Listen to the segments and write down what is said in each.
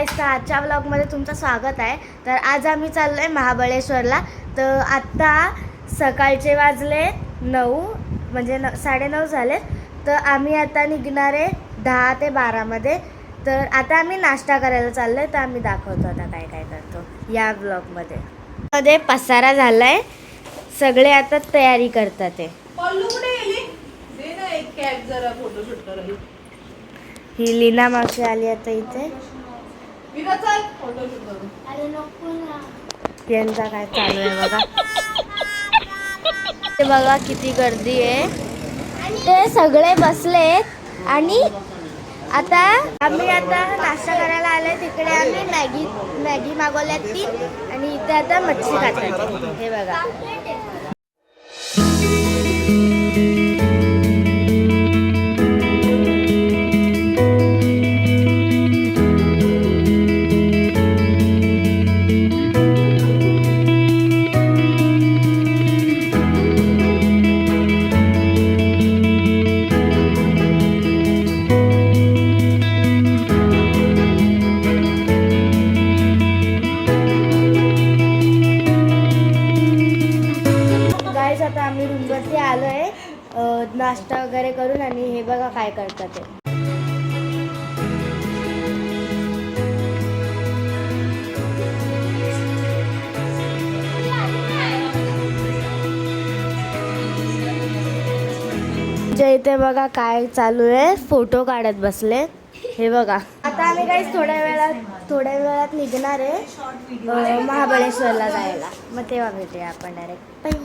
गाईस, तर आजच्या व्लॉगमध्ये तुमचं स्वागत आहे. तर आज आम्ही चाललो आहे महाबळेश्वरला. तर आत्ता सकाळचे वाजले 9, म्हणजे 9:30 झाले. तर आम्ही आता निघणार आहे 10 ते 12मध्ये. तर आता आम्ही नाश्ता करायला चाललो आहे. तर आम्ही दाखवतो आता काय काय करतो या व्लॉगमध्ये. पसारा झाला आहे, सगळे आता तयारी करतात आहे. ही लीना मावशी आली आता इथे. यांचा काय चालू आहे बघा. ते बघा किती गर्दी आहे. ते सगळे बसलेत आणि आता आम्ही नाश्ता करायला आलोय. तिकडे आम्ही मॅगी मागवल्यात 3 आणि इथे आता मच्छी खातात. हे बघा. आता आम्ही रूमवरती आलो आहे नाश्ता वगैरे करून. आणि हे बघा काय करतात ते. इथे बघा काय चालू आहे, फोटो काढत बसले. हे बघा. आता आम्ही काही थोड्या वेळात निघणार आहे महाबळेश्वरला जायला. मग तेव्हा भेटूया आपण डायरेक्ट.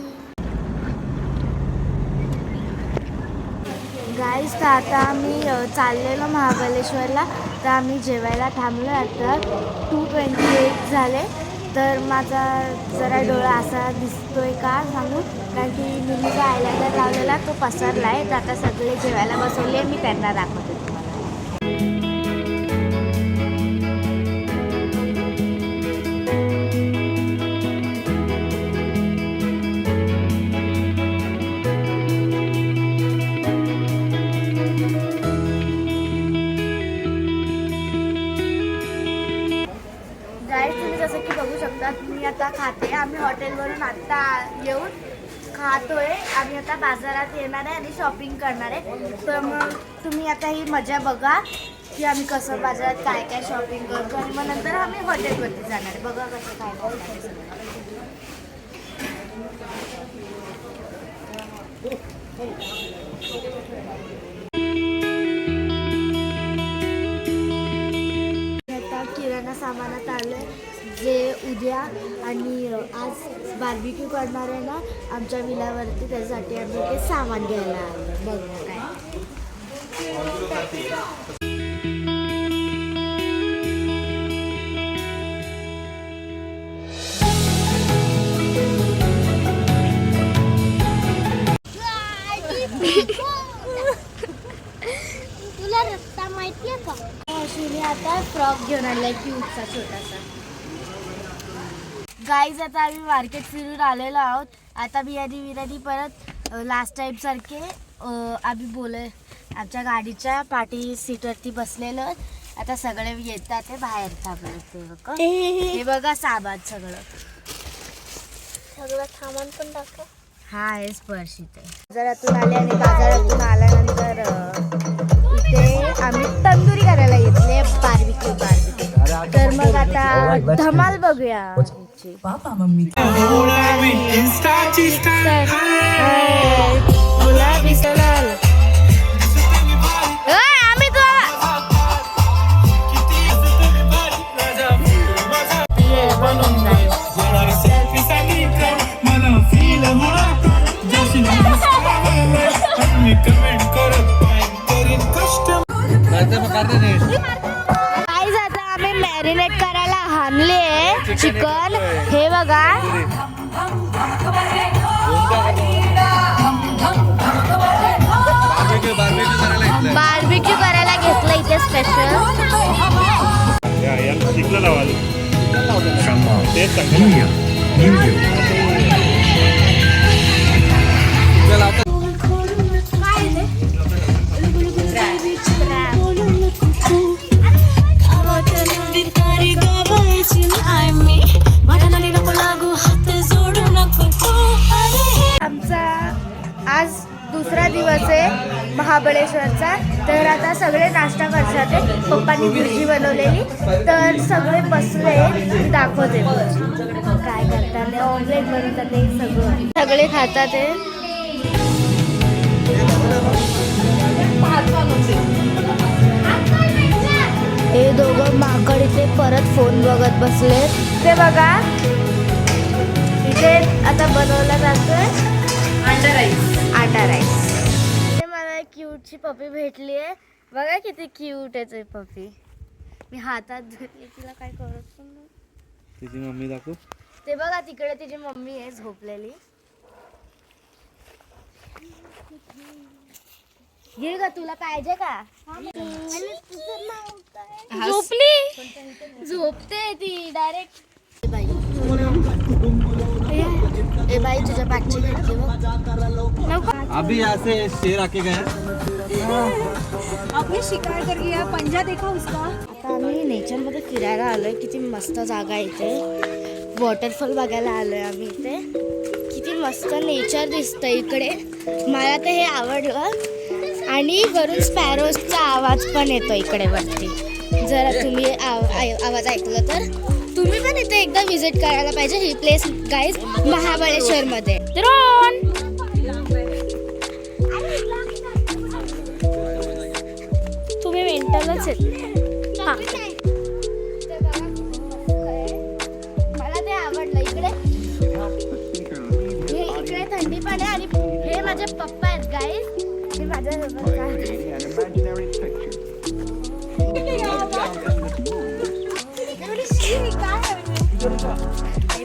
गाईस, तर आता आम्ही चाललेलो महाबळेश्वरला. तर आम्ही जेवायला थांबलो. आता 2:28 झाले. तर माझा जरा डोळा असा दिसतोय का सांगू, कारण की मी जो आयलाइनर लावलेला तो पसरला आहे. तर आता सगळे जेवायला बसवले, मी त्यांना दाखवते तुम्हाला. तुम्ही जसं की बघू शकता, मी आता खाते. आम्ही हॉटेलवरून आत्ता येऊन खातोय. आम्ही आता बाजारात येणार आहे आणि शॉपिंग करणार आहे. तर मग तुम्ही आता ही मजा बघा की आम्ही कसं बाजारात काय काय शॉपिंग करतो. आणि मग नंतर आम्ही हॉटेलवरती जाणार आहे. बघा कसं काय करणार सगळं. किराणा सामानात आलं जे उद्या आणि आज बार्बिक्यू करणार आहे ना आमच्या विलावरती, त्यासाठी आम्ही ते सामान घ्यायला आलो. बघा काय. तुला रस्ता माहिती आहे का? शिवने आता फ्रॉक घेऊन आणलाय क्यूटचा छोटासा. गाईज, आता आम्ही मार्केट फिरून आलेलो आहोत. आता बिर्याणी परत लास्ट टाईम सारखे आम्ही आमच्या गाडीच्या पाठी सीटवरती बसलेलो. आता सगळे येतात ते बाहेर थांबले. हे बघा सामान सगळं सामान पण दाखव. हा आहे स्पर्श. इथे बाजारातून आले आणि बाजारातून आल्यानंतर इथे आम्ही तंदुरी करायला घेतले बार्बिक्यू. तर मग आता धमाल बघूया. आता आम्ही मॅरिनेट करायला आणले चिकन. हे बघा. बार्बिक्यू करायला घेतलं इथे स्पेशल. महाबळेश्वरचा. तर आता सगळे नाश्ता करतात. पप्पांनी भुर्जी बनवलेली. तर सगळे बसले, दाखवते काय करतात. ऑमलेट बनवतात ते सगळे खातात ते. हे दोघं माकड इथे परत फोन बघत बसले. ते बघा इथे आता बनवला जातोय आटा राईस. मला एक क्यूटची पपी भेटली आहे. बघा किती क्यूट आहे ते पपी. मी हातात धरली, तिला काय करत नाही. तिची मम्मी दाखव. ते बघा तिकडे तिची मम्मी आहे झोपलेली. घे ग, तुला पाहिजे का? झोपते ती डायरेक्ट. ए बाई तुझ्या पाठची भेटली बघ. अभी यहाँ से शेर आके गए. आपने शिकार कर गया, पंजा देखा उसका. आता आम्ही नेचरमध्ये फिरायला आलोय. किती मस्त जागा आहे इथे. वॉटरफॉल बघायला आलोय आम्ही इथे. किती मस्त नेचर दिसतं इकडे. मला तर हे आवडलं. आणि वरून स्पॅरोजचा आवाज पण येतो इकडे वरती. जरा तुम्ही आवाज ऐकलं तर तुम्ही पण इथे एकदा व्हिजिट करायला पाहिजे. ही प्लेस गाईज महाबळेश्वर मध्ये. तुम्ही मेंटलच आहेत. मला ते आवडलं इकडे. इकडे थंडी पण आहे. आणि हे माझे पप्पा आहेत गाईज. हे माझ्यासोबत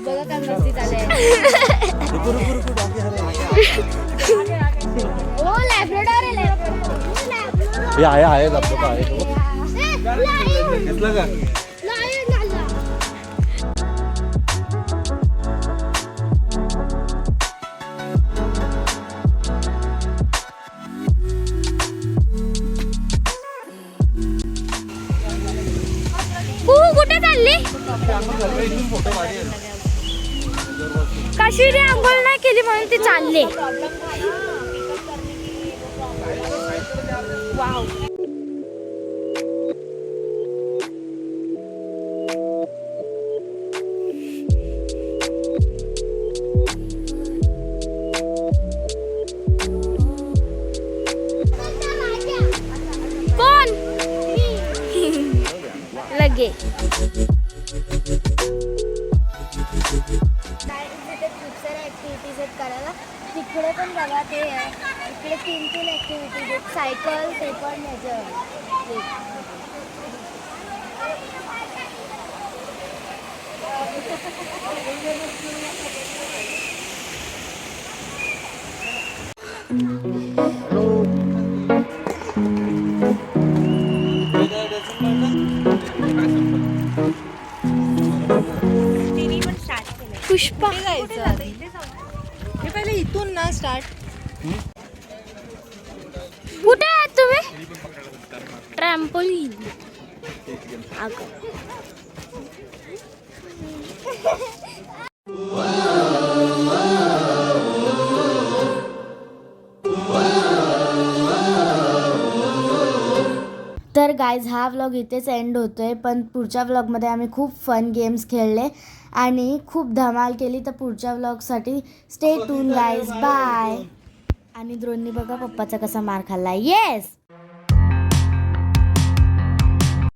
बघा काय मस्ती चालू. ओ लॅब्राडॉर आहे. ये आहे धबधबा आहे तो. घेतलं का? कुठे चालली? काश्मीरी आंघोळ नाही केली म्हणून ती चालले. वाव. कोण? लगे ऍक्टिव्हिटीज आहेत करायला. तिकडे पण बघा ते इकडे 3 ऍक्टिव्हिटीज आहेत. सायकल ते पण पुष्पा. मी पहिले इथून ना स्टार्ट. कुठे आहात तुम्ही? ट्रॅम्पोलिन. तर गाईज हा व्लॉग इथेच एंड होतोय. पण पुढच्या व्लॉगमध्ये आम्ही खूप फन गेम्स खेळले आणि खूप धमाल केली. तर पुढच्या व्लॉगसाठी स्टे ट्यून गाईज. बाय. आणि द्रोणनी बघा पप्पाचा कसा मार खाल्ला. येस.